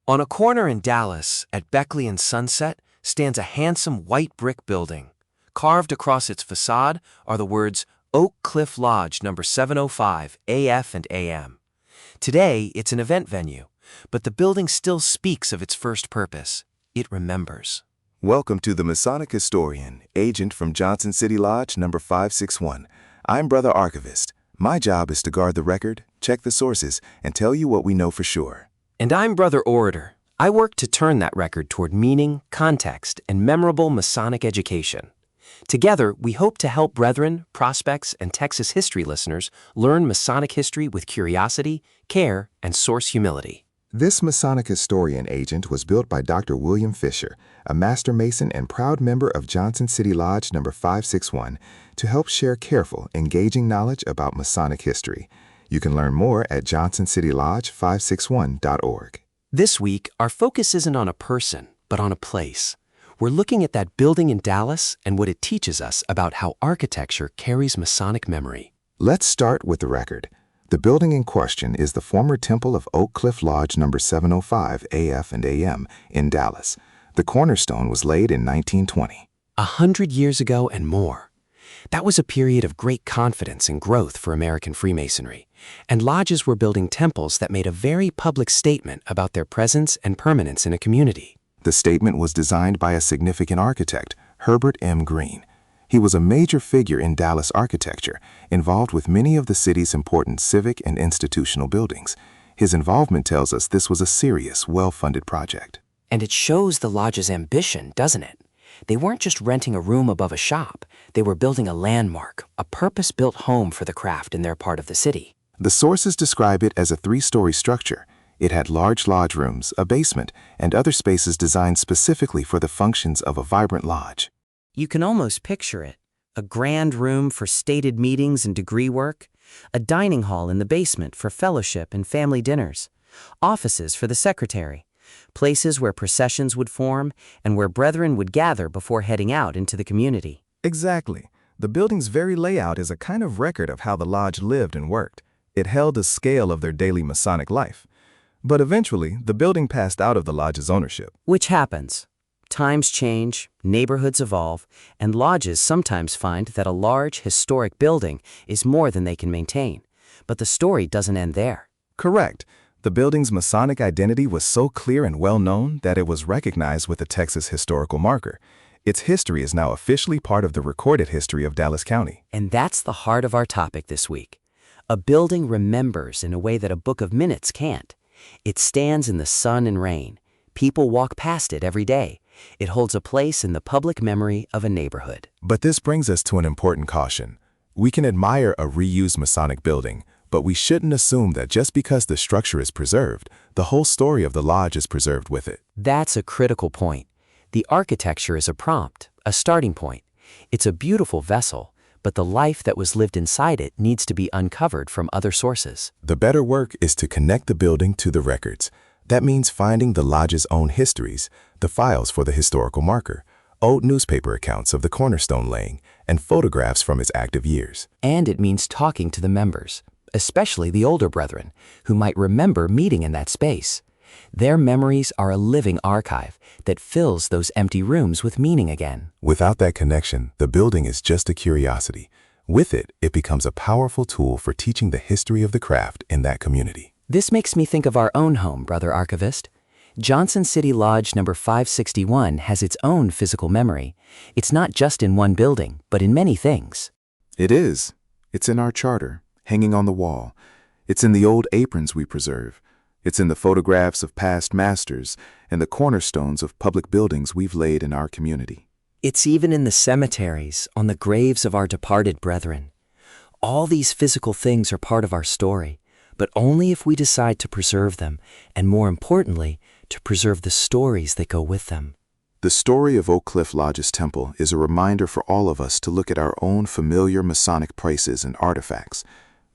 On a corner in Dallas, at Beckley and Sunset, stands a handsome white brick building. Carved across its facade are the words Oak Cliff Lodge No. 705 AF and AM. Today, it's an event venue, but the building still speaks of its first purpose. It remembers. Welcome to the Masonic Historian, agent from Johnson City Lodge No. 561. I'm Brother Archivist. My job is to guard the record, check the sources, and tell you what we know for sure. And I'm Brother Orator. I work to turn that record toward meaning, context, and memorable Masonic education. Together, we hope to help brethren, prospects, and Texas history listeners learn Masonic history with curiosity, care, and source humility. This Masonic Historian agent was built by Dr. William Fisher, a Master Mason and proud member of Johnson City Lodge No. 561, to help share careful, engaging knowledge about Masonic history. You can learn more at johnsonCityLodge561.org. This week, our focus isn't on a person, but on a place. We're looking at that building in Dallas and what it teaches us about how architecture carries Masonic memory. Let's start with the record. The building in question is the former temple of Oak Cliff Lodge No. 705 AF and AM in Dallas. The cornerstone was laid in 1920. 100 years ago and more. That was a period of great confidence and growth for American Freemasonry, and lodges were building temples that made a very public statement about their presence and permanence in a community. The statement was designed by a significant architect, Herbert M. Greene. He was a major figure in Dallas architecture, involved with many of the city's important civic and institutional buildings. His involvement tells us this was a serious, well-funded project. And it shows the lodge's ambition, doesn't it? They weren't just renting a room above a shop. They were building a landmark, a purpose-built home for the craft in their part of the city. The sources describe it as a three-story structure. It had large lodge rooms, a basement, and other spaces designed specifically for the functions of a vibrant lodge. You can almost picture it. A grand room for stated meetings and degree work, a dining hall in the basement for fellowship and family dinners, offices for the secretary, places where processions would form and where brethren would gather before heading out into the community. Exactly. The building's very layout is a kind of record of how the lodge lived and worked. It held a scale of their daily Masonic life. But eventually, the building passed out of the lodge's ownership. Which happens. Times change, neighborhoods evolve, and lodges sometimes find that a large, historic building is more than they can maintain. But the story doesn't end there. Correct. The building's Masonic identity was so clear and well known that it was recognized with a Texas historical marker. Its history is now officially part of the recorded history of Dallas County. And that's the heart of our topic this week. A building remembers in a way that a book of minutes can't. It stands in the sun and rain. People walk past it every day. It holds a place in the public memory of a neighborhood. But this brings us to an important caution. We can admire a reused Masonic building, but we shouldn't assume that just because the structure is preserved, the whole story of the lodge is preserved with it. That's a critical point. The architecture is a prompt, a starting point. It's a beautiful vessel, but the life that was lived inside it needs to be uncovered from other sources. The better work is to connect the building to the records. That means finding the lodge's own histories, the files for the historical marker, old newspaper accounts of the cornerstone laying, and photographs from its active years. And it means talking to the members, especially the older brethren, who might remember meeting in that space. Their memories are a living archive that fills those empty rooms with meaning again. Without that connection, the building is just a curiosity. With it, it becomes a powerful tool for teaching the history of the craft in that community. This makes me think of our own home, Brother Archivist. Johnson City Lodge No. 561 has its own physical memory. It's not just in one building, but in many things. It is. It's in our charter, hanging on the wall. It's in the old aprons we preserve. It's in the photographs of past masters and the cornerstones of public buildings we've laid in our community. It's even in the cemeteries, on the graves of our departed brethren. All these physical things are part of our story, but only if we decide to preserve them, and more importantly, to preserve the stories that go with them. The story of Oak Cliff Lodge's temple is a reminder for all of us to look at our own familiar Masonic places and artifacts.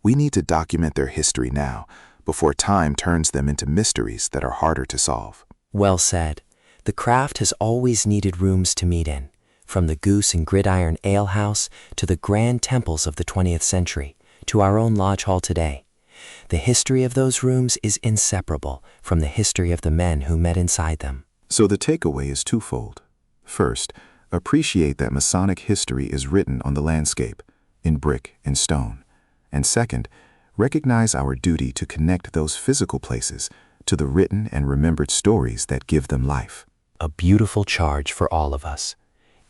We need to document their history now, before time turns them into mysteries that are harder to solve. Well said. The craft has always needed rooms to meet in, from the Goose and Gridiron Ale House to the grand temples of the 20th century, to our own lodge hall today. The history of those rooms is inseparable from the history of the men who met inside them. So the takeaway is twofold. First, appreciate that Masonic history is written on the landscape, in brick and stone. And second, recognize our duty to connect those physical places to the written and remembered stories that give them life. A beautiful charge for all of us.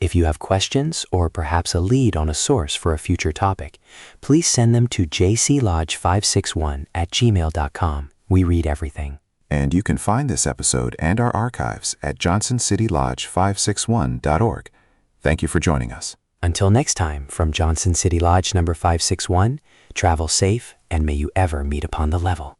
If you have questions or perhaps a lead on a source for a future topic, please send them to jclodge561@gmail.com. We read everything. And you can find this episode and our archives at johnsоncitylodge561.org. Thank you for joining us. Until next time, from Johnson City Lodge number 561, travel safe and may you ever meet upon the level.